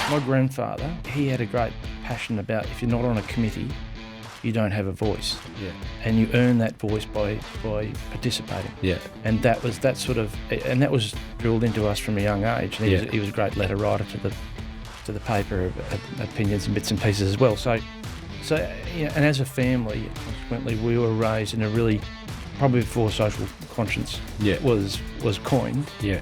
My grandfather, he had a great passion about if you're not on a committee, you don't have a voice. Yeah. And you earn that voice by participating. Yeah. And that was drilled into us from a young age. And he was a great letter writer to the paper of opinions and bits and pieces as well. So and as a family, consequently, we were raised in a really, probably before social conscience was coined. Yeah.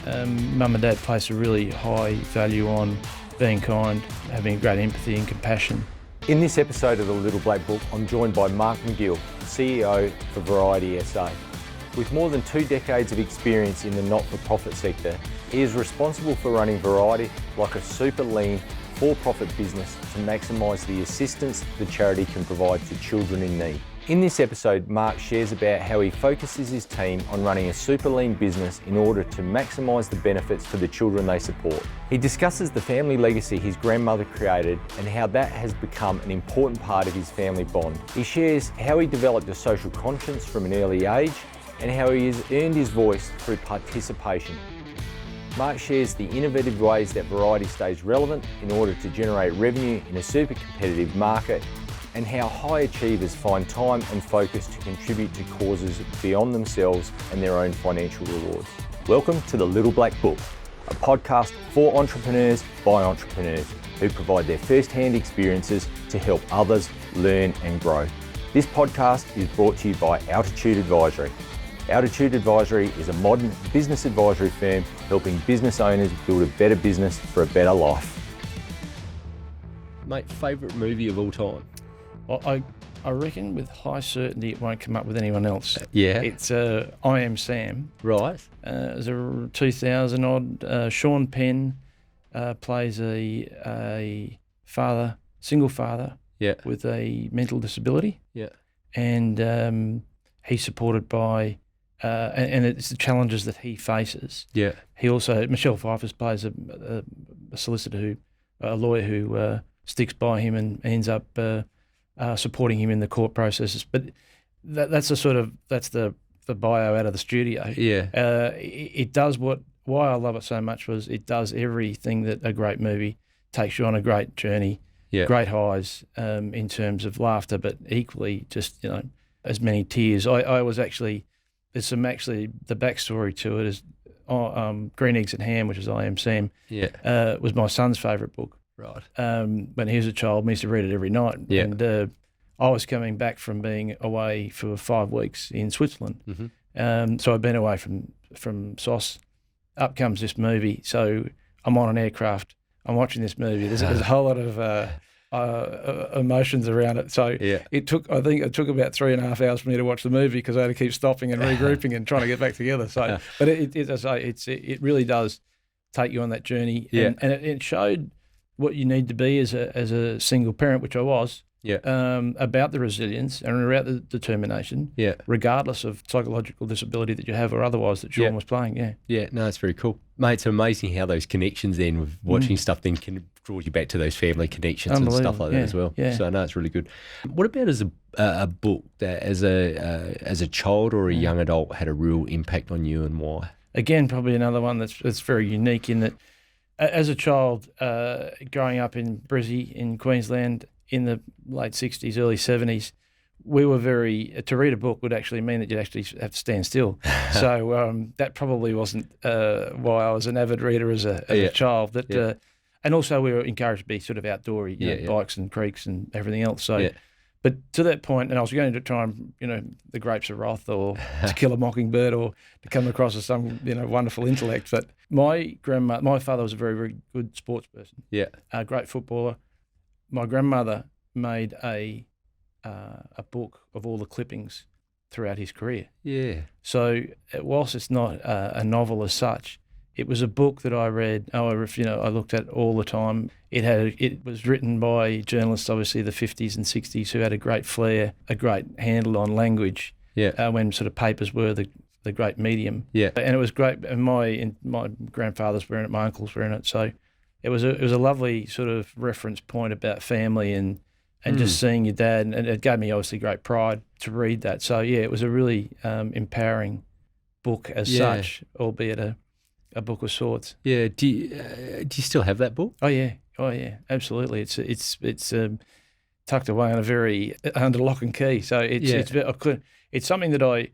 Mum and Dad placed a really high value on being kind, having great empathy and compassion. In this episode of The Little Black Book, I'm joined by Mark McGill, CEO for Variety SA. With more than 2 decades of experience in the not-for-profit sector, he is responsible for running Variety like a super lean, for-profit business to maximise the assistance the charity can provide to children in need. In this episode, Mark shares about how he focuses his team on running a super lean business in order to maximise the benefits for the children they support. He discusses the family legacy his grandmother created and how that has become an important part of his family bond. He shares how he developed a social conscience from an early age and how he has earned his voice through participation. Mark shares the innovative ways that Variety stays relevant in order to generate revenue in a super competitive market, and how high achievers find time and focus to contribute to causes beyond themselves and their own financial rewards. Welcome to The Little Black Book, a podcast for entrepreneurs by entrepreneurs who provide their first-hand experiences to help others learn and grow. This podcast is brought to you by Altitude Advisory. Altitude Advisory is a modern business advisory firm helping business owners build a better business for a better life. Mate, favourite movie of all time? Well, I reckon with high certainty it won't come up with anyone else. Yeah. It's I Am Sam. Right. It's a 2000 odd. Sean Penn plays a father, single father, with a mental disability. Yeah. And he's supported by, and it's the challenges that he faces. Yeah. He also, Michelle Pfeiffer plays a solicitor a lawyer who sticks by him and ends up supporting him in the court processes. But that's the bio out of the studio. Yeah. It does why I love it so much was it does everything that a great movie takes you on a great journey, great highs in terms of laughter, but equally just, as many tears. I was actually, the backstory to it is Green Eggs and Ham, which is I Am Sam, was my son's favourite book. Right. When he was a child, we used to read it every night. Yeah. And I was coming back from being away for 5 weeks in Switzerland. Mm-hmm. So I'd been away from SOS. Up comes this movie. So I'm on an aircraft. I'm watching this movie. There's a whole lot of emotions around it. So it took about 3.5 hours for me to watch the movie because I had to keep stopping and regrouping and trying to get back together. So, but it really does take you on that journey. Yeah. And it showed what you need to be as a single parent, which I was, about the resilience and about the determination, regardless of psychological disability that you have or otherwise that Sean was playing, Yeah, no, it's very cool. Mate, it's amazing how those connections then with watching stuff then can draw you back to those family connections and stuff like that as well. Yeah. So, no, it's really good. What about as a book that as a child or a young adult had a real impact on you and why? Again, probably another one that's very unique in that as a child, growing up in Brizzy in Queensland in the late 60s, early 70s, we were to read a book would actually mean that you'd actually have to stand still. So that probably wasn't why I was an avid reader as a child. And also we were encouraged to be sort of outdoorsy, bikes and creeks and everything else. So, but to that point, and I was going to try and, The Grapes of Wrath or To Kill a Mockingbird or to come across as some, wonderful intellect. But my father was a very, very good sports person. Yeah. A great footballer. My grandmother made a book of all the clippings throughout his career. Yeah. So whilst it's not a novel as such, it was a book that I read. I looked at all the time. It was written by journalists, obviously the 50s and 60s, who had a great flair, a great handle on language. Yeah. When sort of papers were the great medium. Yeah. And it was great. And my grandfathers were in it. My uncles were in it. So it was a lovely sort of reference point about family and just seeing your dad. And it gave me obviously great pride to read that. So yeah, it was a really empowering book as such, albeit a book of sorts. Yeah. Do you still have that book? Oh yeah. Oh yeah, absolutely. It's tucked away on a very under lock and key. So it's something that I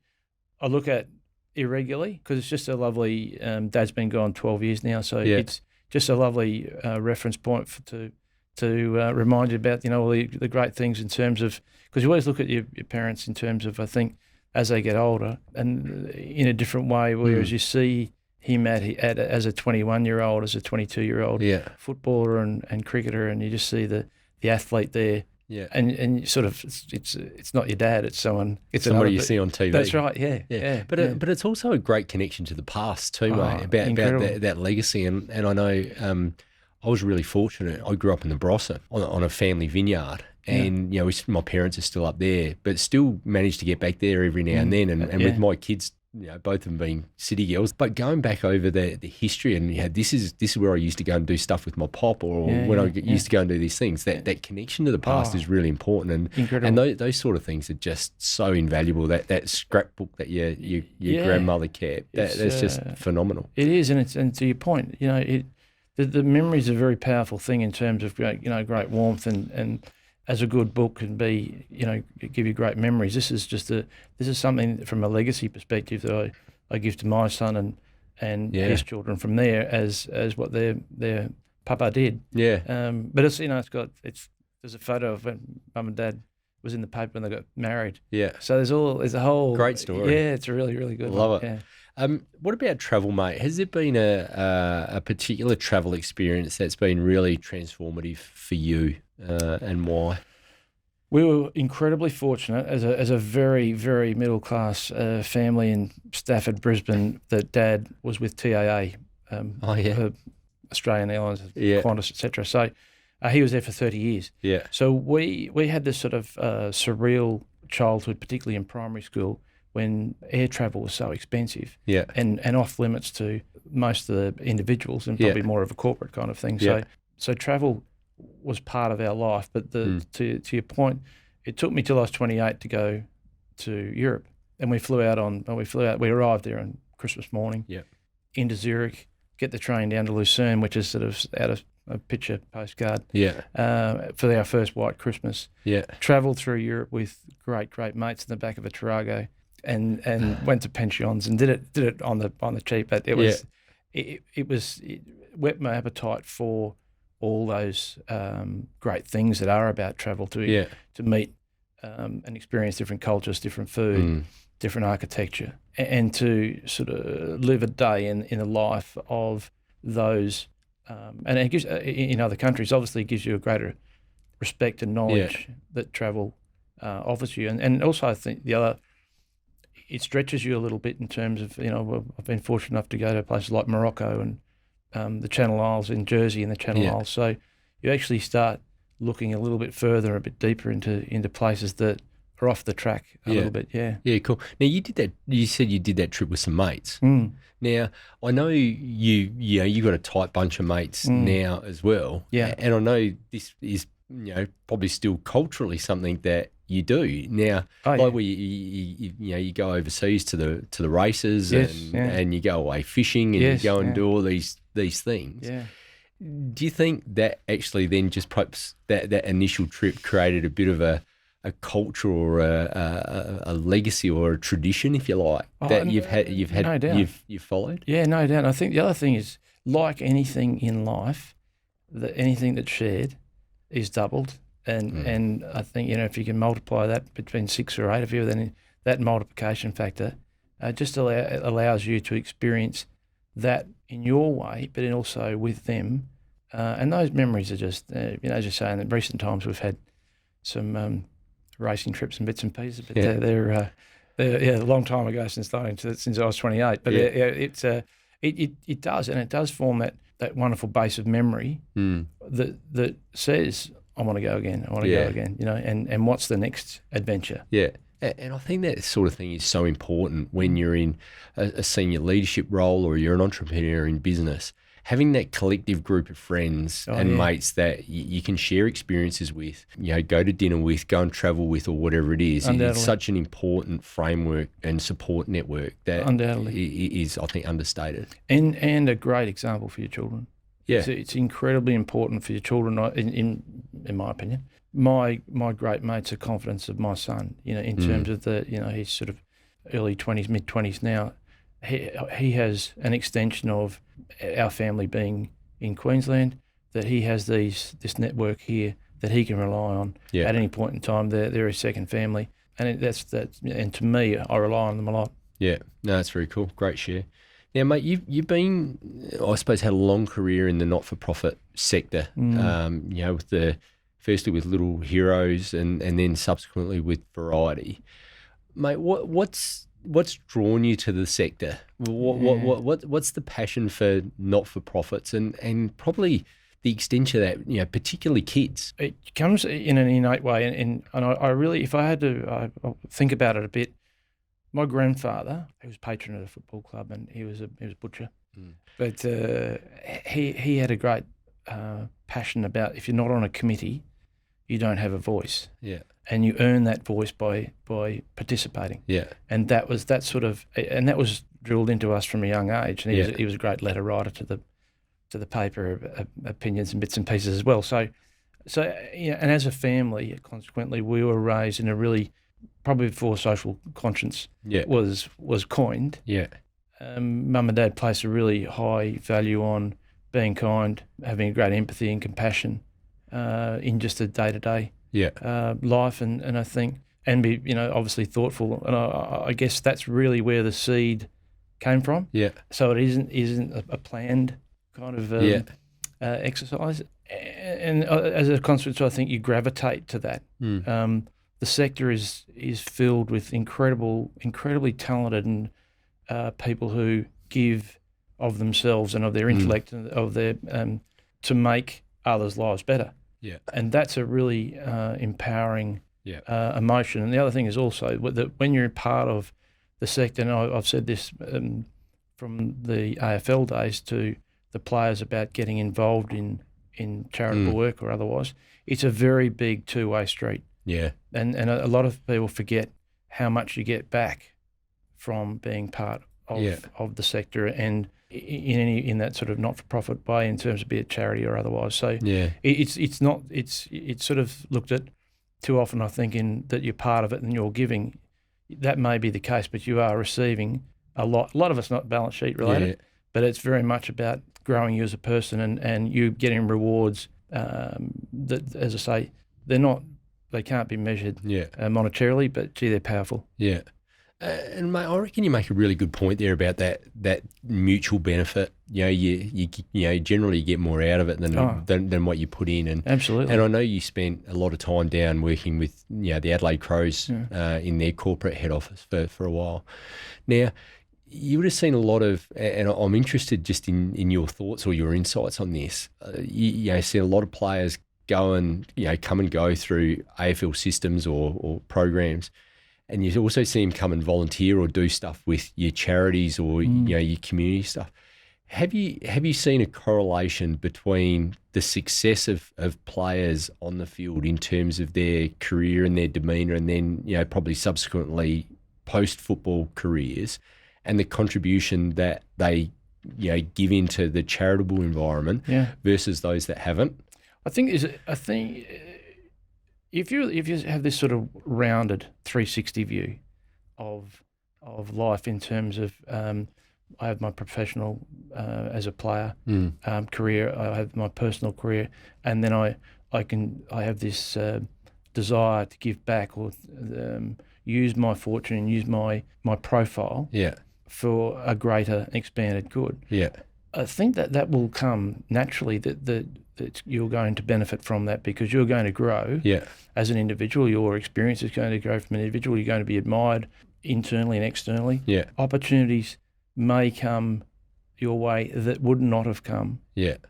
look at irregularly because it's just a lovely. Dad's been gone 12 years now, so it's just a lovely reference point to remind you about all the great things in terms of, because you always look at your parents in terms of, I think, as they get older and in a different way, whereas you see him as a 21-year-old, as a 22-year-old footballer and cricketer, and you just see the athlete there. Yeah, and sort of it's not your dad, it's someone. It's somebody you see on TV. That's right. Yeah. But it's also a great connection to the past too, mate. About that legacy, and I know I was really fortunate. I grew up in the Barossa on a family vineyard, and my parents are still up there, but still managed to get back there every now and then. And with my kids, both of them being city girls, but going back over the history, and this is where I used to go and do stuff with my pop, or when I used to go and do these things. That connection to the past is really important, and those sort of things are just so invaluable. That scrapbook that your grandmother kept, that's just phenomenal. It is, and to your point, the memory is a very powerful thing in terms of great warmth, and as a good book can be, give you great memories. This is something from a legacy perspective that I give to my son and his children from there as what their papa did. Yeah. But it's there's a photo of when mum and dad was in the paper when they got married. Yeah. So there's a whole great story. Yeah, it's a really, really good Love one. it. Yeah. What about travel, mate? Has there been a particular travel experience that's been really transformative for you, and why? We were incredibly fortunate as a very, very middle class family in Stafford, Brisbane, that Dad was with TAA, Australian Airlines, Qantas, etc. So he was there for 30 years. Yeah. So we had this sort of surreal childhood, particularly in primary school, when air travel was so expensive and off limits to most of the individuals, and probably more of a corporate kind of thing. So travel was part of our life. But to your point, it took me till I was 28 to go to Europe, and we arrived there on Christmas morning into Zurich, get the train down to Lucerne, which is sort of out of a picture postcard for our first white Christmas. Travelled through Europe with great mates in the back of a Tarago, and went to pensions and did it on the cheap. But it whet my appetite for all those great things that are about travel, to meet and experience different cultures, different food, different architecture, and to sort of live a day in the life of those. And it gives, in other countries, obviously it gives you a greater respect and knowledge that travel offers you. And also I think it stretches you a little bit in terms of, I've been fortunate enough to go to places like Morocco and the Channel Isles, in Jersey and the Channel Isles. So you actually start looking a little bit further, a bit deeper into places that are off the track a little bit. Yeah, cool. Now you did that. You said you did that trip with some mates. Now I know you got a tight bunch of mates now as well. Yeah, and I know this is probably still culturally something that you do now. Where you go overseas to the races and you go away fishing and you go and do all these things. Yeah. Do you think that actually then just perhaps that initial trip created a bit of a culture or a legacy or a tradition, if you like, that you've followed? Yeah, no doubt. I think the other thing is, like anything in life, anything that's shared is doubled. And I think, if you can multiply that between 6 or 8 of you, then that multiplication factor just allows you to experience that in your way, but also with them. And those memories are just, as you're saying, in recent times we've had some racing trips and bits and pieces, but they're a long time ago since I was 28. But it does form that wonderful base of memory that says, I want to go again. I want to go again. And what's the next adventure? Yeah. And I think that sort of thing is so important when you're in a senior leadership role or you're an entrepreneur in business. Having that collective group of friends mates that you can share experiences with, go to dinner with, go and travel with, or whatever it is. It's such an important framework and support network that is, I think, understated. And a great example for your children. Yeah. It's incredibly important for your children, in my opinion. My great mate's the confidence of my son, in terms of he's sort of early 20s, mid-20s now. He has an extension of our family being in Queensland, that he has this network here that he can rely on at any point in time. They're his second family, and and to me, I rely on them a lot. Yeah, no, that's very cool. Great share. Now, mate, you've been, I suppose, had a long career in the not-for-profit sector. Firstly with Little Heroes, and then subsequently with Variety. Mate, what's drawn you to the sector? What's the passion for not-for-profits, and probably the extension of that, particularly kids? It comes in an innate way, and I really, if I had to think about it a bit, my grandfather, he was patron of the football club, and he was a butcher, but he had a great passion about, if you're not on a committee, you don't have a voice. Yeah. And you earn that voice by participating. Yeah. And that was drilled into us from a young age. And he was a great letter writer to the paper, opinions and bits and pieces as well. So and as a family, consequently, we were raised in a really, probably before social conscience was coined. Yeah. Mum and Dad placed a really high value on being kind, having a great empathy and compassion in just a day-to-day life, and I think, and be obviously thoughtful, and I guess that's really where the seed came from. Yeah. So it isn't a planned kind of exercise, and as a consequence, I think you gravitate to that. The sector is filled with incredibly talented and people who give of themselves and of their intellect and of their to make others' lives better. Yeah. And that's a really empowering emotion. And the other thing is also that when you're part of the sector, and I've said this from the AFL days to the players about getting involved in charitable work or otherwise, it's a very big two-way street. Yeah. And a lot of people forget how much you get back from being part of the sector, and in that sort of not-for-profit way, in terms of be it charity or otherwise. So it's sort of looked at too often, I think, in that you're part of it and you're giving. That may be the case, but you are receiving a lot. A lot of it's not balance sheet related, but it's very much about growing you as a person and you getting rewards that, as I say, they can't be measured monetarily, but gee, they're powerful. Yeah. And mate, I reckon you make a really good point there about that mutual benefit. You generally get more out of it than what you put in. And absolutely. And I know you spent a lot of time down working with the Adelaide Crows in their corporate head office for a while. Now, you would have seen a lot of, and I'm interested just in your thoughts or your insights on this. You see a lot of players go and come and go through AFL systems or programs. And you also see them come and volunteer or do stuff with your charities or your community stuff. Have you seen a correlation between the success of players on the field in terms of their career and their demeanour, and then probably subsequently post-football careers, and the contribution that they give into the charitable environment versus those that haven't? I think if you have this sort of rounded 360 view of life in terms of I have my professional as a player career, I have my personal career, and then I have this desire to give back or use my fortune and use my profile for a greater expanded good. Yeah. I think that will come naturally, that you're going to benefit from that, because you're going to grow as an individual. Your experience is going to grow from an individual. You're going to be admired internally and externally. Yeah. Opportunities may come your way that would not have come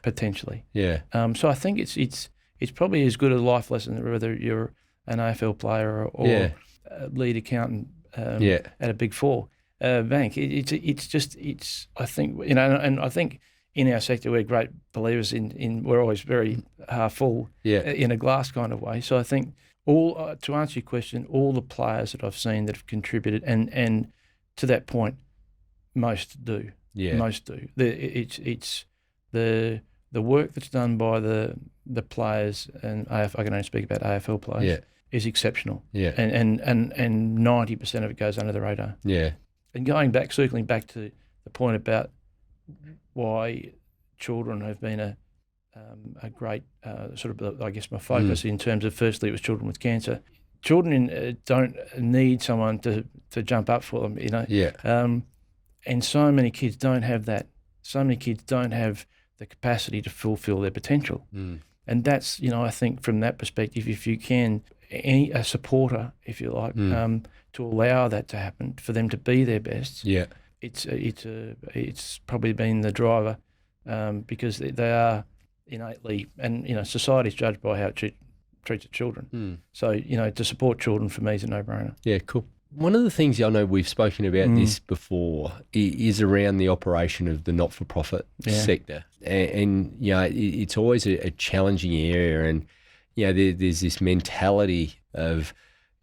potentially. Yeah. So I think it's probably as good a life lesson, whether you're an AFL player or a lead accountant at a Big Four bank. It's I think, and I think in our sector we're great believers in we're always very half full in a glass kind of way. So I think to answer your question, all the players that I've seen that have contributed, and to that point, most do. Yeah. Most do. It's the the work that's done by the players, and I can only speak about AFL players, is exceptional. Yeah. And 90% of it goes under the radar. Yeah. And circling back to the point about why children have been a great sort of, I guess, my focus in terms of, firstly, it was children with cancer. Children don't need someone to jump up for them, Yeah. And so many kids don't have that. So many kids don't have the capacity to fulfil their potential. And that's, I think from that perspective, if you can, a supporter, if you like, to allow that to happen, for them to be their best. Yeah. It's probably been the driver, because they are innately, and society's judged by how it treats its children. So to support children for me is a no-brainer. Yeah, cool. One of the things I know we've spoken about this before is around the operation of the not-for-profit sector, and it's always a challenging area, and there's this mentality of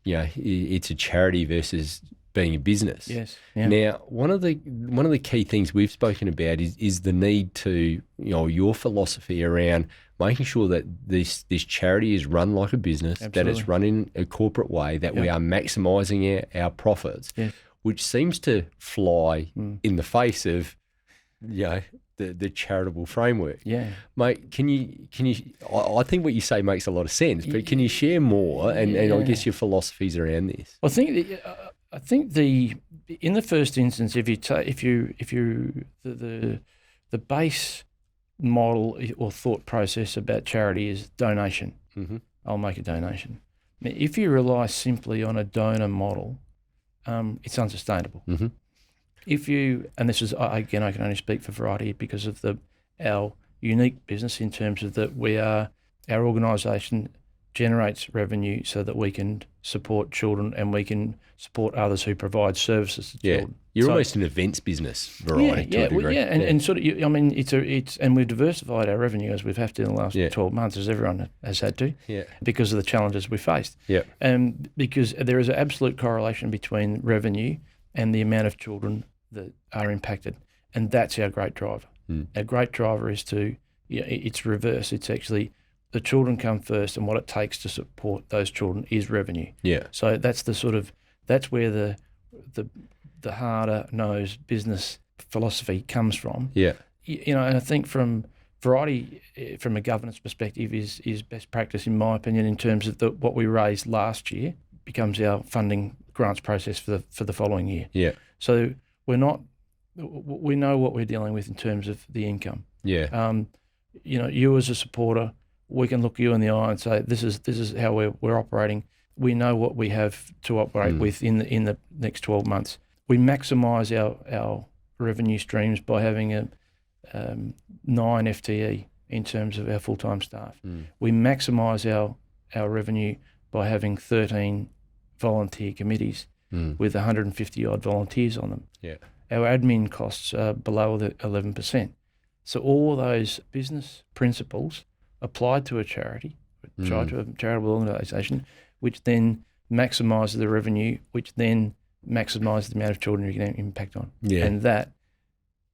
it's a charity versus being a business. Yes. Yeah. Now, one of the key things we've spoken about is the need to, your philosophy around making sure that this charity is run like a business, Absolutely. that it's run in a corporate way, that we are maximising our profits, which seems to fly in the face of, the charitable framework. Yeah. Mate, can you? I think what you say makes a lot of sense, but can you share more and I guess your philosophies around this? I think in the first instance, the base model or thought process about charity is donation. I'll make a donation. Now, if you rely simply on a donor model, it's unsustainable. If you, and this is, again, I can only speak for Variety because of our unique business in terms of that our organisation generates revenue so that we can support children and we can support others who provide services to children. You're almost an events business, Variety, to a degree. And sort of, it's and we've diversified our revenue as we've had to in the last 12 months, as everyone has had to, because of the challenges we faced. Because there is an absolute correlation between revenue and the amount of children that are impacted, and that's our great driver. Our great driver is it's reverse. It's actually the children come first, and what it takes to support those children is revenue. So that's that's where the harder nosed business philosophy comes from. And I think from Variety, from a governance perspective, is best practice in my opinion in terms of what we raised last year becomes our funding grants process for the following year. So we know what we're dealing with in terms of the income. You as a supporter, we can look you in the eye and say, this is how we're operating. We know what we have to operate with in the next 12 months. We maximise our revenue streams by having a 9 FTE in terms of our full-time staff. We maximise our revenue by having 13 volunteer committees with 150 odd volunteers on them. Our admin costs are below the 11%. So all those business principles applied to a charity, to a charitable organisation, which then maximises the revenue, which then maximises the amount of children you can impact on. And that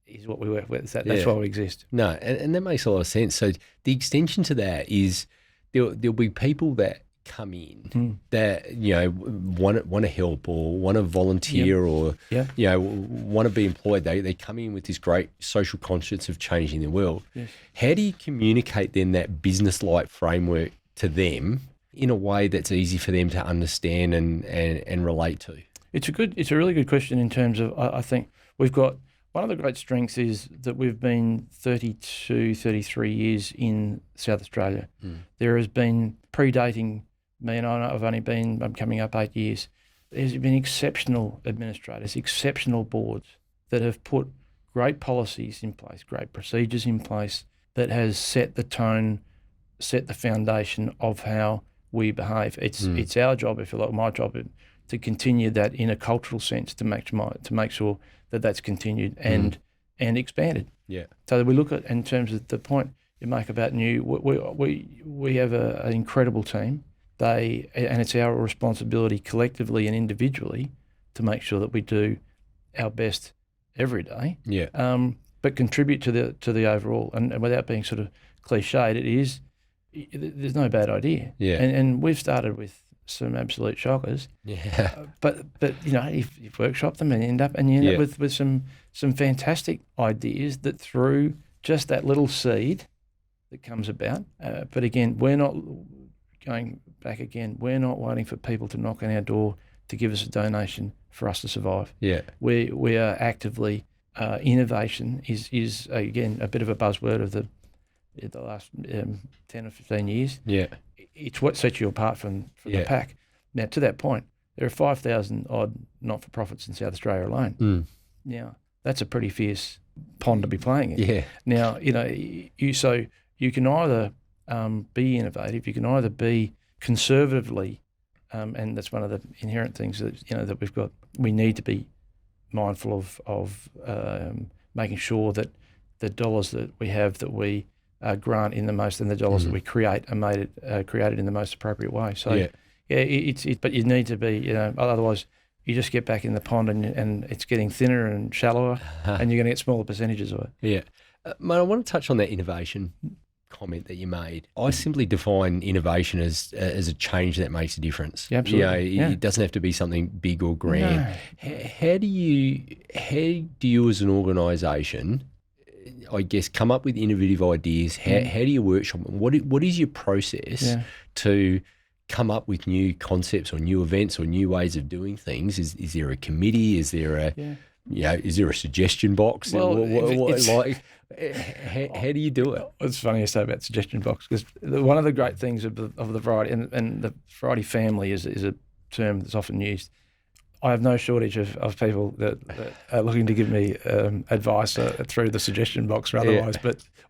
is what we work with. That's why we exist. No, and that makes a lot of sense. So the extension to that is there'll be people that come in that want to help or want to volunteer or want to be employed. They come in with this great social conscience of changing the world. How do you communicate then that business-like framework to them in a way that's easy for them to understand and relate to? It's a really good question in terms of, I think we've got, one of the great strengths is that we've been 32, 33 years in South Australia. There has been, predating me, and I'm coming up 8 years, there's been exceptional administrators, exceptional boards that have put great policies in place, great procedures in place that has set the tone, set the foundation of how we behave. It's our job, if you like, my job, to continue that in a cultural sense, to make sure that that's continued and expanded. So we look at, in terms of the point you make about new, we have an incredible team. And it's our responsibility collectively and individually to make sure that we do our best every day. but contribute to the overall. And without being sort of cliched, there's no bad idea. Yeah. And we've started with some absolute shockers. Yeah. But you've workshopped them and you end up with some fantastic ideas that through just that little seed that comes about. But again, we're not going back again. We're not waiting for people to knock on our door to give us a donation for us to survive. Yeah. We are actively innovation is again a bit of a buzzword of the last 10 or 15 years. Yeah. It's what sets you apart from the pack. Now, to that point, there are 5,000 odd not-for-profits in South Australia alone. Mm. Now, that's a pretty fierce pond to be playing in. Yeah. Now, you can either be innovative, you can either be conservatively, and that's one of the inherent things that we've got. We need to be mindful of making sure that the dollars that we have that we grant in the most, and the dollars that we create are created in the most appropriate way. So but you need to be, otherwise you just get back in the pond and it's getting thinner and shallower, and you're going to get smaller percentages of it. Yeah, mate, I want to touch on that innovation comment that you made. I simply define innovation as a change that makes a difference. Yeah, absolutely. It doesn't have to be something big or grand. No. How do you as an organisation, I guess, come up with innovative ideas? How do you workshop them? What is your process to come up with new concepts or new events or new ways of doing things? Is there a committee? Is there is there a suggestion box? Well, how do you do it? It's funny you say about suggestion box, because one of the great things of the variety, and the variety family is a term that's often used. I have no shortage of people that are looking to give me advice through the suggestion box or otherwise,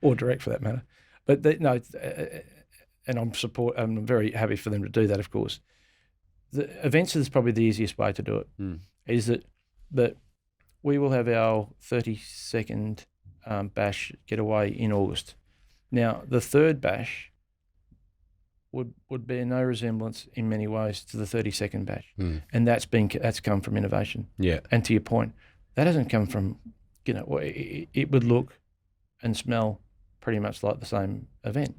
or direct for that matter. But and I'm very happy for them to do that, of course. The events is probably the easiest way to do it. Is that we will have our 32nd bash getaway in August. Now, the third bash would bear no resemblance in many ways to the 32nd bash, and that's come from innovation. Yeah. And to your point, that hasn't come from it would look and smell pretty much like the same event.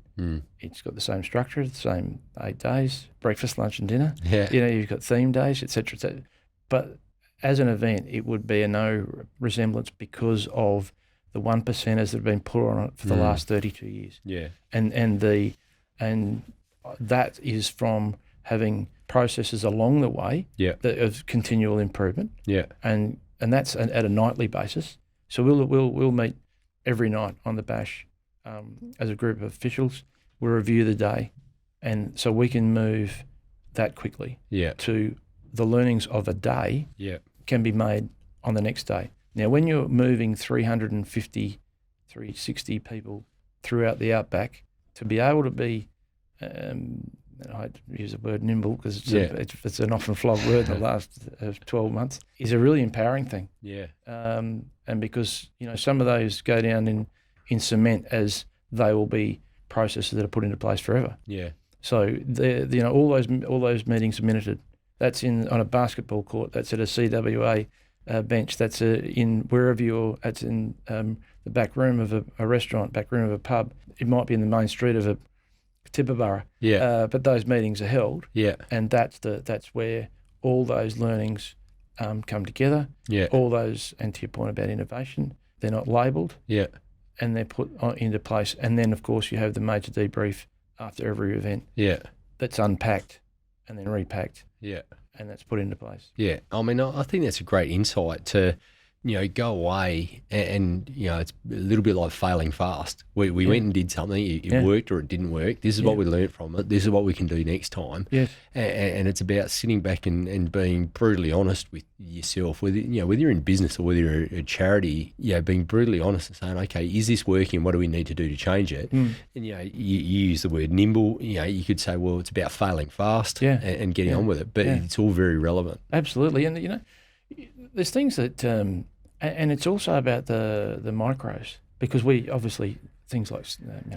It's got the same structure, the same 8 days, breakfast, lunch, and dinner. Yeah. You've got theme days, etc., etc. But as an event, it would bear no resemblance because of the 1%ers that have been put on it for the last 32 years. Yeah. And that is from having processes along the way that of continual improvement. Yeah. And that's at a nightly basis. So we'll meet every night on the bash as a group of officials. We'll review the day, and so we can move that quickly to the learnings of a day can be made on the next day. Now, when you're moving 350, 360 people throughout the outback, to be able to be, I hate to use the word nimble because it's an often flogged word in the last 12 months, is a really empowering thing. Yeah. And because, some of those go down in cement as they will be processes that are put into place forever. Yeah. So all those meetings are minuted. That's on a basketball court. That's at a CWA bench. That's in wherever that's in the back room of a restaurant, back room of a pub. It might be in the main street of a Tibooburra. Yeah. But those meetings are held. Yeah. And that's where all those learnings come together. Yeah. All those, and to your point about innovation, they're not labelled. Yeah. And they're put into place. And then, of course, you have the major debrief after every event. Yeah. That's unpacked and then repacked. Yeah. And that's put into place. Yeah. I mean, I think that's a great insight to, go away and it's a little bit like failing fast. We went and did something, it worked or it didn't work. This is what we learned from it. This is what we can do next time. Yes. And it's about sitting back and being brutally honest with yourself, whether you're in business or whether you're a charity, being brutally honest and saying, okay, is this working? What do we need to do to change it? And, you use the word nimble. You could say, well, it's about failing fast and getting on with it, but it's all very relevant. Absolutely. And, there's things that, and it's also about the micros, because we obviously, things like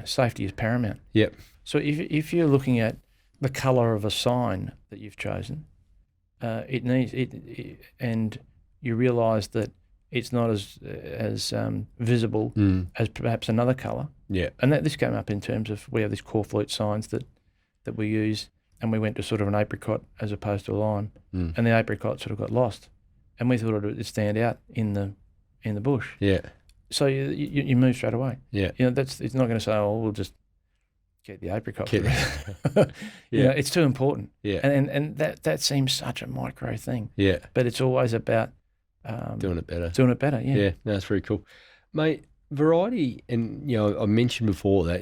safety is paramount. Yep. So if you're looking at the colour of a sign that you've chosen, and you realise that It's not as visible as perhaps another colour. Yeah. And this came up in terms of we have these core flute signs that we use, and we went to sort of an apricot as opposed to a lime, and the apricot sort of got lost, and we thought it would stand out in the bush. Yeah. So you move straight away. Yeah. It's not going to say, oh, we'll just get the apricot. Yeah. It's too important. Yeah. And that seems such a micro thing. Yeah. But it's always about doing it better. Doing it better, yeah. Yeah, no, that's very cool. Mate, variety, and, I mentioned before that,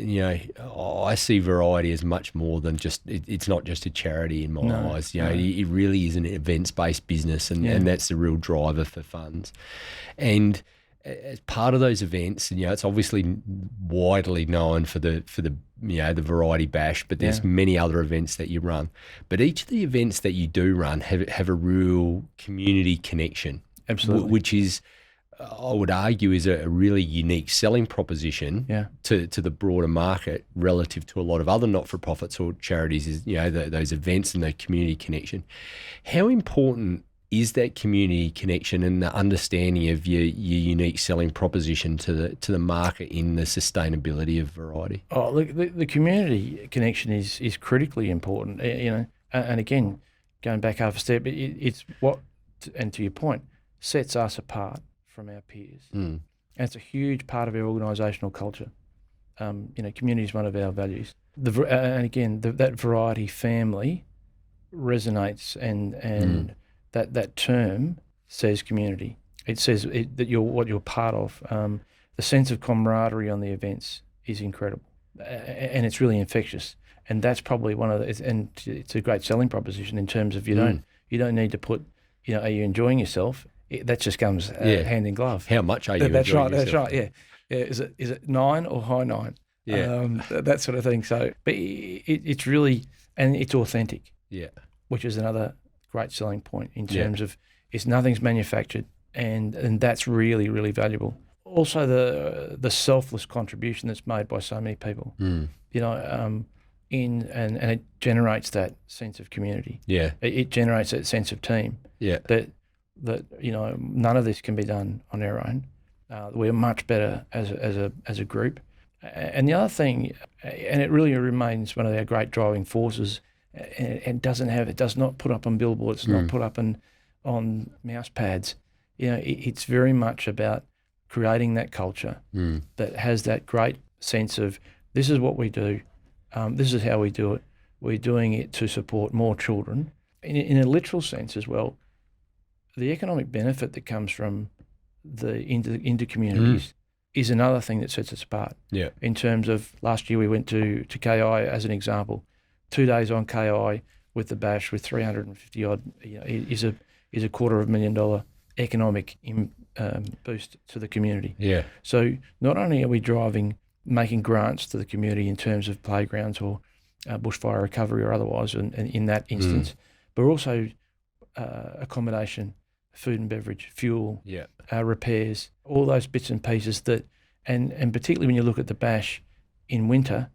I see variety as much more than just, it's not just a charity in my eyes. It really is an events-based business, and that's the real driver for funds. And as part of those events, it's obviously widely known for the the Variety Bash, but there's many other events that you run. But each of the events that you do run have a real community connection. Absolutely. Which is, I would argue, is a really unique selling proposition to the broader market relative to a lot of other not-for-profits or charities, is, those events and the community connection. How important is that community connection and the understanding of your unique selling proposition to the market in the sustainability of variety? Oh, look, the community connection is critically important, and again, going back half a step, it's what, and to your point, sets us apart from our peers. And it's a huge part of our organisational culture. Community is one of our values. And again, that variety family resonates, and that term says community. It says that you're what you're part of. The sense of camaraderie on the events is incredible, and it's really infectious. And that's probably one of the, and it's a great selling proposition in terms of you don't need to put, are you enjoying yourself? That just comes hand in glove. How much are you enjoying yourself? That's right, yeah. Is it 9 or high 9? Yeah. That sort of thing. So, but it's really, and it's authentic. Yeah. Which is another great selling point in terms of nothing's manufactured, and that's really, really valuable. Also, the selfless contribution that's made by so many people. And it generates that sense of community. Yeah. It generates that sense of team. Yeah. That none of this can be done on our own. We're much better as a group. And the other thing, and it really remains one of our great driving forces, and it does not put up on billboards, not put up on mouse pads. It's very much about creating that culture that has that great sense of, this is what we do, this is how we do it. We're doing it to support more children. In a literal sense as well, the economic benefit that comes from the inter-communities is another thing that sets us apart. Yeah. In terms of, last year we went to KI as an example. 2 days on KI with the bash with 350 odd is a $250,000 economic boost to the community. Yeah. So not only are we making grants to the community in terms of playgrounds or bushfire recovery or otherwise, and in that instance, but also accommodation, food and beverage, fuel, repairs, all those bits and pieces that, and particularly when you look at the bash in winter,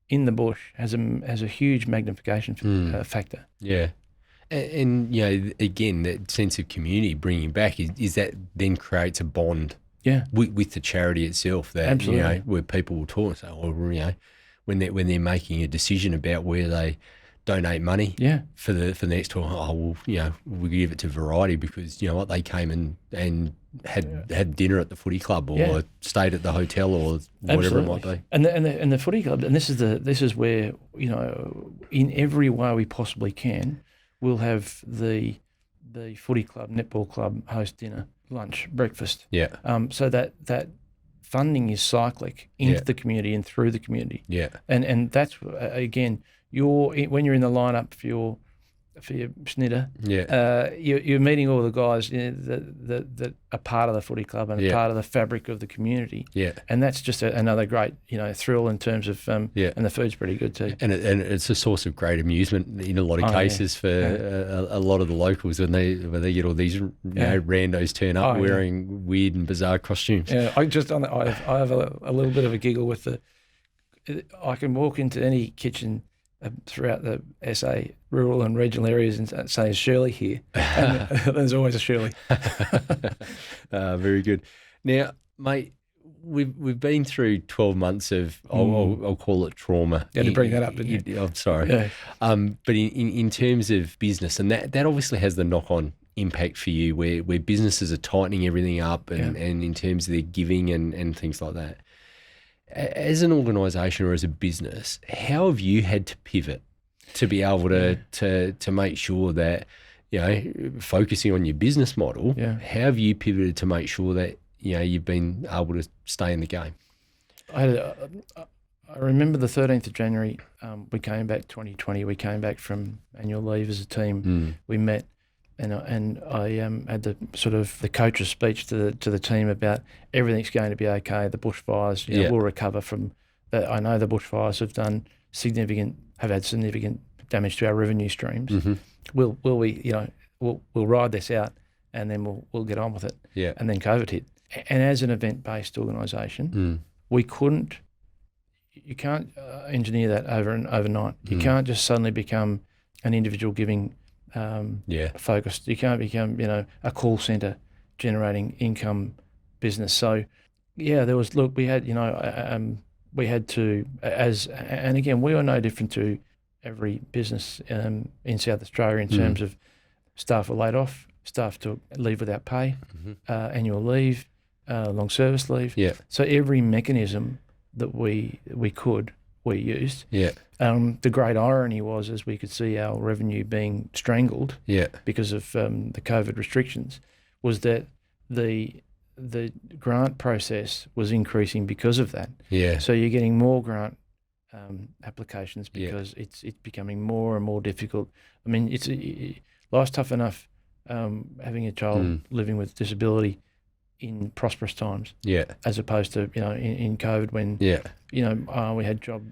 in the bush, has a huge magnification factor. Yeah. And again, that sense of community bringing back is that then creates a bond with the charity itself, that absolutely, where people will talk and say, when they're making a decision about where they donate money for the next tour, we'll give it to Variety because they came and had dinner at the footy club or stayed at the hotel or whatever it might be. And the footy club, and this is where in every way we possibly can, we'll have the footy club, netball club host dinner, lunch, breakfast. Yeah. So that funding is cyclic into the community and through the community. Yeah. And that's again, when you're in the lineup for your snitter, you're meeting all the guys that are part of the footy club and part of the fabric of the community. Yeah. And that's just another great thrill in terms of and the food's pretty good too. And it's a source of great amusement in a lot of cases for a lot of the locals when they get all these randos turn up wearing weird and bizarre costumes. Yeah, I have a little bit of a giggle with I can walk into any kitchen throughout the SA rural and regional areas and say, is Shirley here? And there's always a Shirley. Very good. Now, mate, we've been through 12 months of, I'll call it trauma. You had to bring that up, didn't you? I'm sorry. Yeah. But in terms of business, and that obviously has the knock-on impact for you where businesses are tightening everything up and in terms of their giving and things like that. As an organisation or as a business, how have you had to pivot to be able to make sure that, focusing on your business model, how have you pivoted to make sure that, you've been able to stay in the game? I remember the 13th of January, we came back 2020, we came back from annual leave as a team. We met and I had the sort of the coach's speech to the team about everything's going to be okay. The bushfires, we'll recover from that. I know the bushfires have had significant damage to our revenue streams. Mm-hmm. Will we, we'll ride this out and then we'll get on with it. Yeah. And then COVID hit. And as an event-based organisation, we couldn't. You can't engineer that overnight. You can't just suddenly become an individual giving focused. You can't become a call centre generating income business. So there was we had we had to and again we were no different to every business in South Australia in terms of staff were laid off, staff took leave without pay, annual leave, long service leave. Yeah. So every mechanism that we used. Yeah. The great irony was, as we could see our revenue being strangled because of the COVID restrictions, was that the grant process was increasing because of that. Yeah. So you're getting more grant applications because it's becoming more and more difficult. I mean, life's tough enough having a child living with disability in prosperous times, as opposed to in COVID when we had job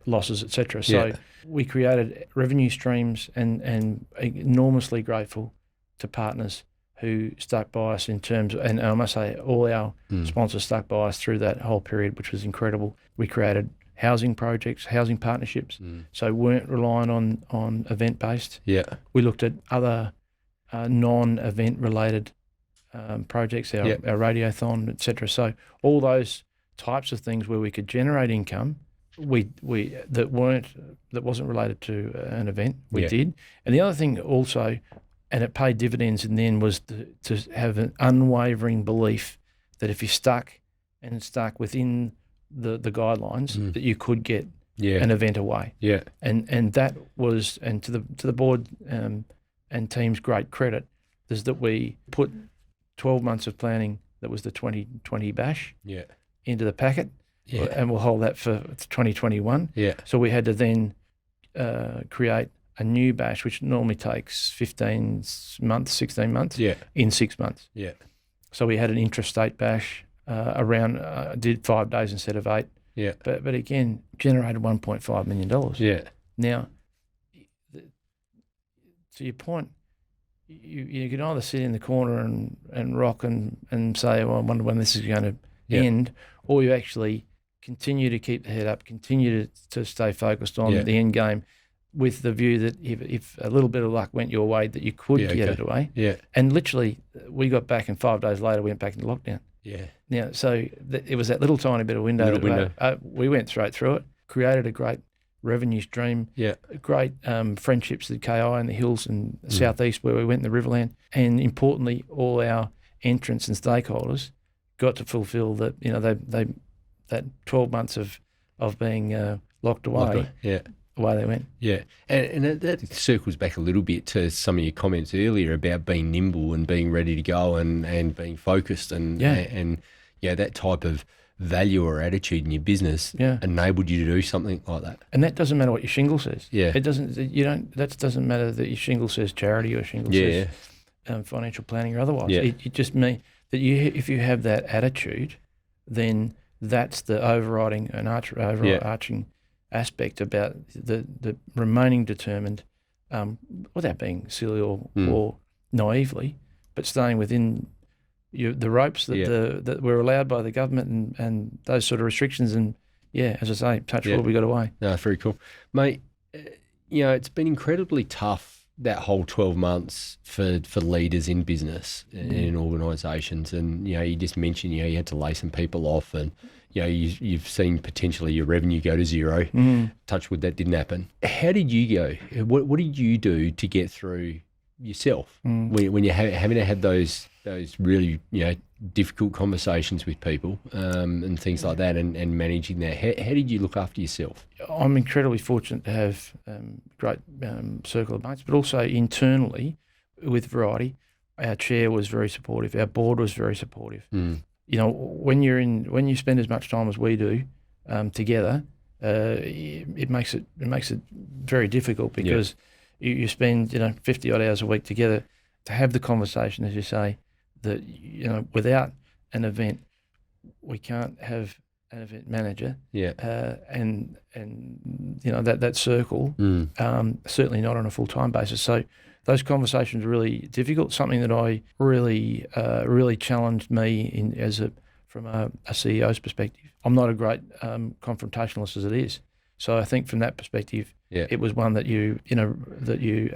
losses, etc. So we created revenue streams and enormously grateful to partners who stuck by us in terms of, and I must say all our sponsors stuck by us through that whole period, which was incredible. We created housing projects, housing partnerships, so weren't relying on event-based. Yeah. We looked at other non-event related projects, our radiothon, etc. So all those types of things where we could generate income, that wasn't related to an event, we did. And the other thing also, and it paid dividends in the end, was to have an unwavering belief that if you stuck within the guidelines, that you could get an event away. Yeah. And that was, and to the board and team's great credit, is that we put 12 months of planning, that was the 2020 bash, into the packet, and we'll hold that for 2021. Yeah. So we had to then create a new bash, which normally takes 15 months, 16 months, in 6 months. Yeah. So we had an intrastate bash did 5 days instead of 8. Yeah. But again, generated $1.5 million. Yeah. Now, to your point, you can either sit in the corner and rock and say, well, I wonder when this is going to end, or you actually continue to keep the head up, continue to stay focused on the end game, with the view that if a little bit of luck went your way, that you could get it away. Yeah. And literally, we got back and 5 days later, we went back into lockdown. Yeah. Now, so it was that little tiny bit of window. We went straight through it, created a great revenue stream, great friendships with KI in the hills and southeast where we went in the Riverland, and importantly, all our entrants and stakeholders got to fulfil that. That 12 months of being locked away. Away they went. Yeah, and that circles back a little bit to some of your comments earlier about being nimble and being ready to go and being focused and that type of value or attitude in your business enabled you to do something like that. And that doesn't matter what your shingle says. Yeah, it doesn't. That doesn't matter that your shingle says charity or shingle says financial planning or otherwise. Yeah. It just means that if you have that attitude, then that's the overriding and overarching aspect about the remaining determined, without being silly or naively, but staying within the ropes that were allowed by the government and those sort of restrictions. And as I say, touch wood, we got away. No, very cool, mate. It's been incredibly tough, that whole 12 months for leaders in business and in organisations. And, you just mentioned, you had to lay some people off and, you've seen potentially your revenue go to zero. Touch wood, that didn't happen. How did you go? What did you do to get through yourself when you're having to have those really, difficult conversations with people and things like that and managing that? How did you look after yourself? I'm incredibly fortunate to have great circle of mates, but also internally with Variety, our chair was very supportive. Our board was very supportive. When you spend as much time as we do together, it makes it very difficult because you spend 50 odd hours a week together to have the conversation, as you say, that without an event we can't have an event manager. And that circle certainly not on a full-time basis. So those conversations are really difficult. Something that I really challenged me from a CEO's perspective. I'm not a great confrontationalist as it is. So I think from that perspective, it was one that you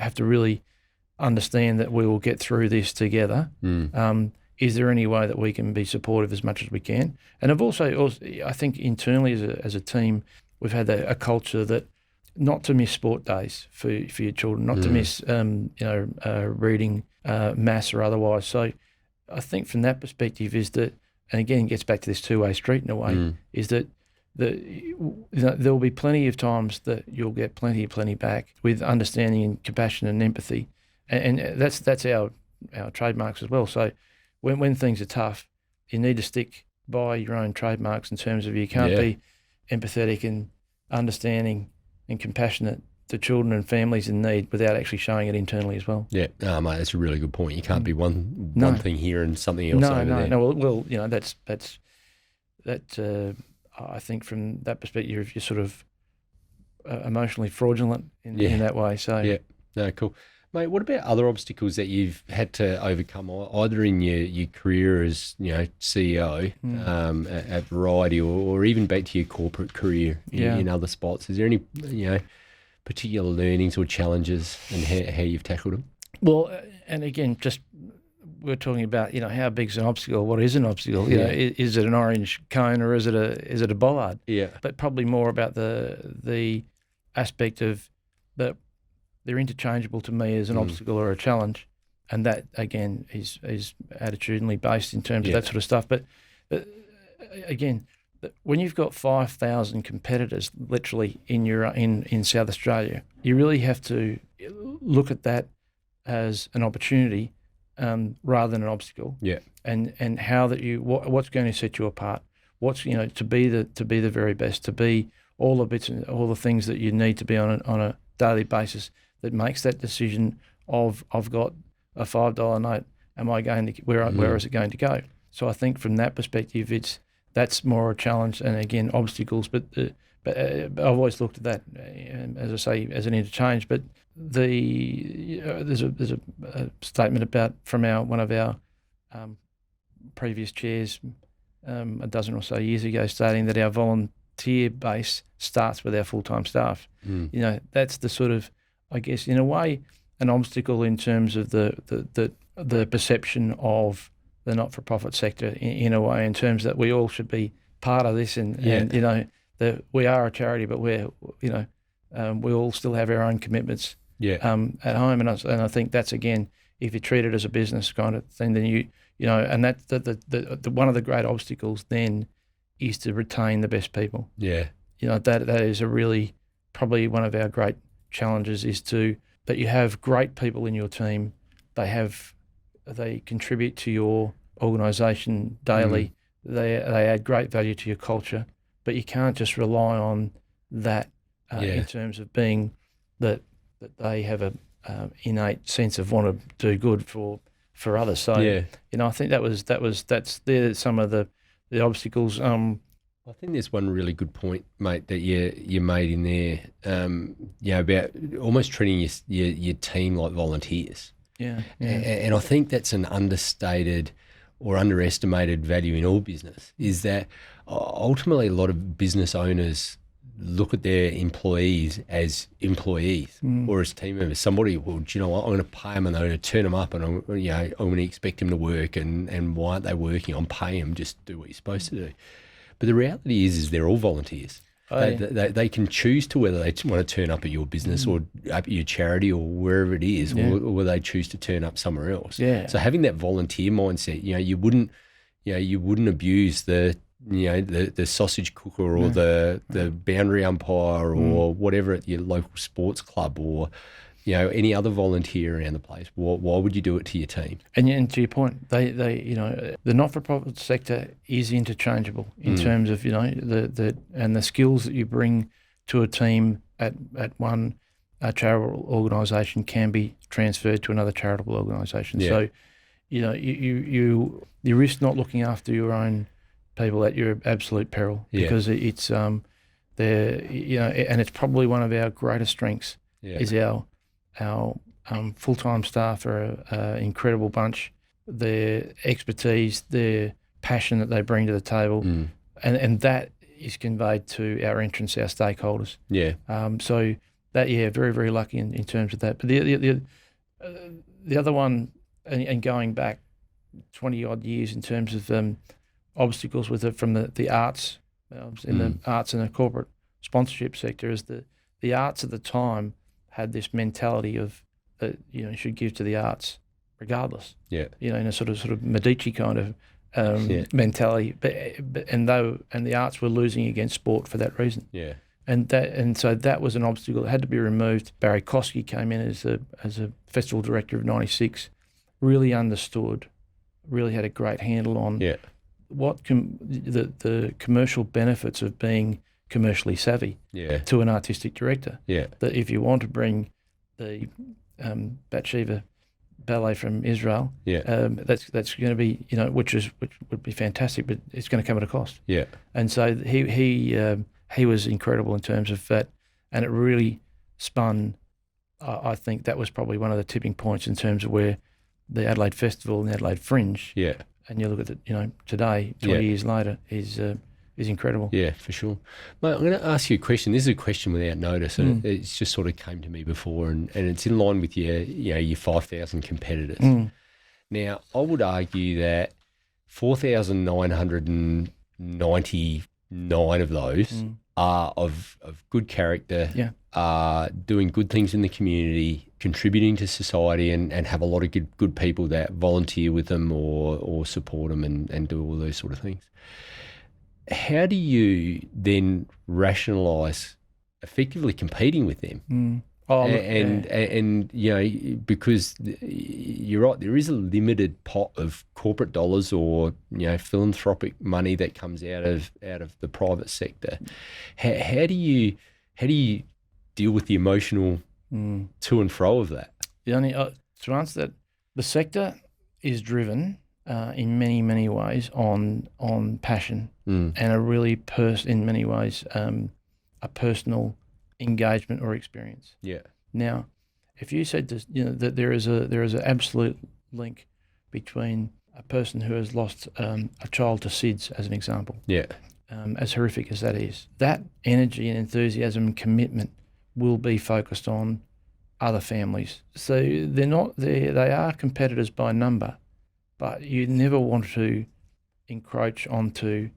have to really understand that we will get through this together. Is there any way that we can be supportive as much as we can? And I've also I think internally as a team, we've had a culture that not to miss sport days for your children, not to miss reading, maths or otherwise. So I think from that perspective is that, and again it gets back to this two-way street in a way, is that there will be plenty of times that you'll get plenty back with understanding and compassion and empathy, and that's our trademarks as well. So when things are tough, you need to stick by your own trademarks in terms of you can't be empathetic and understanding and compassionate to children and families in need without actually showing it internally as well. Yeah, mate, that's a really good point. You can't be one thing here and something else over there. No. Well, that's I think from that perspective, you're sort of emotionally fraudulent in that way. So yeah, no, cool. Mate, what about other obstacles that you've had to overcome, either in your career as CEO at Variety, or even back to your corporate career in other spots? Is there any particular learnings or challenges and how you've tackled them? Well, and again, just we're talking about how big's an obstacle? What is an obstacle? Is it an orange cone or is it a bollard? Yeah, but probably more about the aspect of that. They're interchangeable to me as an obstacle or a challenge, and that again is attitudinally based in terms of that sort of stuff. But again, when you've got 5,000 competitors literally in South Australia, you really have to look at that as an opportunity rather than an obstacle. Yeah, and how that what's going to set you apart? What's to be the very best, to be all the bits and all the things that you need to be on a daily basis. That makes that decision of I've got a $5 note. Am I going to where is it going to go? So I think from that perspective, that's more a challenge and again obstacles. But I've always looked at that as I say as an interchange. But there's a statement about from one of our previous chairs a dozen or so years ago, stating that our volunteer base starts with our full-time staff. That's the sort of, I guess, in a way, an obstacle in terms of the perception of the not-for-profit sector in a way, in terms that we all should be part of this, and that we are a charity, but we all still have our own commitments at home, and I think that's again, if you treat it as a business kind of thing, then and that's the one of the great obstacles then is to retain the best people. Yeah, that is a really probably one of our great challenges is that you have great people in your team. They contribute to your organisation daily. They add great value to your culture, but you can't just rely on that in terms of being that they have a innate sense of want to do good for others. So I think that's some of the obstacles. I think there's one really good point, mate, that you made in there, about almost treating your team like volunteers. Yeah. And I think that's an understated or underestimated value in all business, is that ultimately a lot of business owners, look at their employees as employees or as team members. Somebody, well, do you know what? I'm going to pay them and I'm going to turn them up and I'm going to expect them to work and why aren't they working? I'm paying them, just do what you're supposed to do. But the reality is they're all volunteers. They can choose to whether they want to turn up at your business or up at your charity or wherever it is, or whether they choose to turn up somewhere else. Yeah. So having that volunteer mindset, you wouldn't abuse the sausage cooker or the boundary umpire or whatever at your local sports club or any other volunteer around the place. Why would you do it to your team? And to your point, they the not-for-profit sector is interchangeable in terms of the skills that you bring to a team at one charitable organisation can be transferred to another charitable organisation. Yeah. So you risk not looking after your own people at your absolute peril because it's and it's probably one of our greatest strengths is our full-time staff are an incredible bunch. Their expertise, their passion that they bring to the table, and that is conveyed to our entrants, our stakeholders. Yeah. So that, very, very lucky in terms of that. But the other one, and going back 20-odd years in terms of obstacles with it from the arts, in the arts and the corporate sponsorship sector, is the arts at the time had this mentality of that you should give to the arts regardless. Yeah. In a sort of Medici kind of mentality, and the arts were losing against sport for that reason. Yeah. And so that was an obstacle that had to be removed. Barry Kosky came in as a festival director of '96, really understood, really had a great handle on what the commercial benefits of being commercially savvy to an artistic director. Yeah. That if you want to bring the Bathsheba ballet from Israel, that's going to be which would be fantastic, but it's going to come at a cost. Yeah. And so he was incredible in terms of that, and it really spun. I think that was probably one of the tipping points in terms of where the Adelaide Festival and the Adelaide Fringe. Yeah. And you look at it, today, 20 years later, is incredible. Yeah, for sure. Mate, I'm going to ask you a question. This is a question without notice, and it's just sort of came to me before, and it's in line with your 5,000 competitors. Now, I would argue that 4,999 of those are of good character, are doing good things in the community, contributing to society, and have a lot of good people that volunteer with them or support them and do all those sort of things. How do you then rationalise effectively competing with them? Because you're right, there is a limited pot of corporate dollars or philanthropic money that comes out of the private sector. How do you deal with the emotional to and fro of that? To answer that, the sector is driven in many, many ways on passion and a really in many ways a personal engagement or experience. Yeah. Now, if you said this, that there is an absolute link between a person who has lost a child to SIDS, as an example. Yeah. As horrific as that is, that energy and enthusiasm and commitment will be focused on other families. So they are competitors by number, but you never want to encroach onto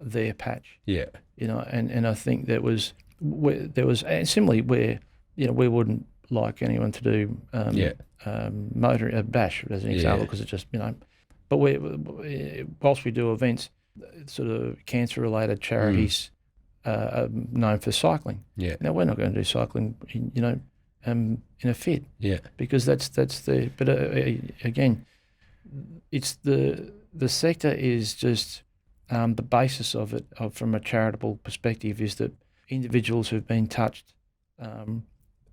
their patch. Yeah. And I think there was and similarly where we wouldn't like anyone to do motor bash as an example, because it's just but whilst we do events, sort of cancer related charities are known for cycling. Yeah. Now we're not going to do cycling in a fit. Yeah. Because that's the again, it's the sector is just the basis of it from a charitable perspective is that individuals who've been touched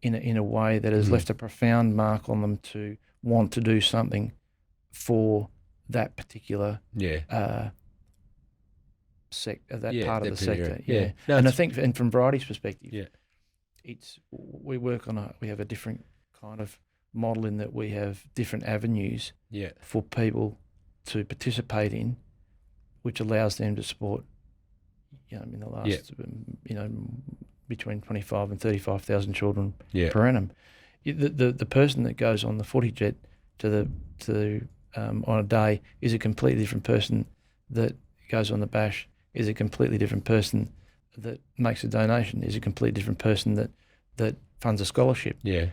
in a way that has left a profound mark on them to want to do something for that particular part of the sector. Yeah. No, and I think, and from Variety's perspective, we have a different kind of model in that we have different avenues for people to participate in, which allows them to support in the last, between 25 and 35,000 children per annum. The person that goes on the footy jet on a day is a completely different person that goes on the bash, is a completely different person that makes a donation, is a completely different person that funds a scholarship. Yeah.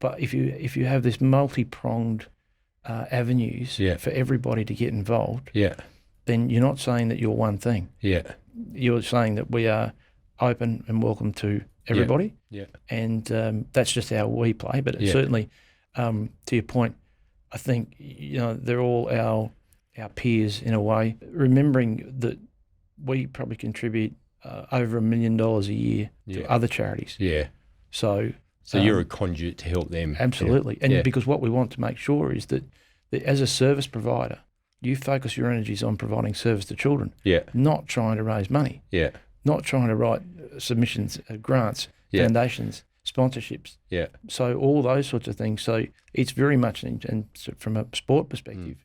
But if you have this multi-pronged avenues for everybody to get involved, then you're not saying that you're one thing. Yeah. You're saying that we are open and welcome to everybody. Yeah. And that's just how we play. But certainly, to your point, I think they're all our peers in a way. Remembering that we probably contribute over $1 million a year to other charities. Yeah. So you're a conduit to help them. Absolutely. And because what we want to make sure is that as a service provider, you focus your energies on providing service to children, not trying to raise money, not trying to write submissions, grants, foundations, sponsorships. So all those sorts of things. So it's very much, and from a sport perspective,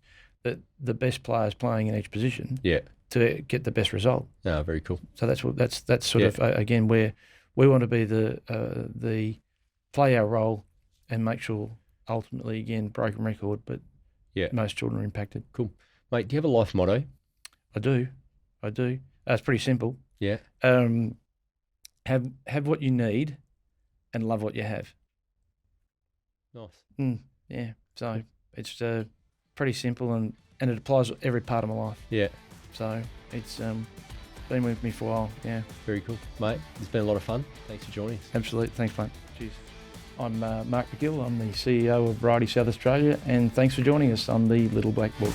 that the best players playing in each position to get the best result. Oh, very cool. So that's sort of again where we want to be the play our role and make sure ultimately, again, broken record, but most children are impacted. Cool. Mate, do you have a life motto? I do. It's pretty simple. Yeah. Have what you need and love what you have. Nice. Yeah. So it's pretty simple and it applies to every part of my life. Yeah. So it's been with me for a while. Yeah. Very cool. Mate, it's been a lot of fun. Thanks for joining us. Absolutely. Thanks, mate. Cheers. I'm Mark McGill. I'm the CEO of Variety South Australia, and thanks for joining us on the Little Black Book.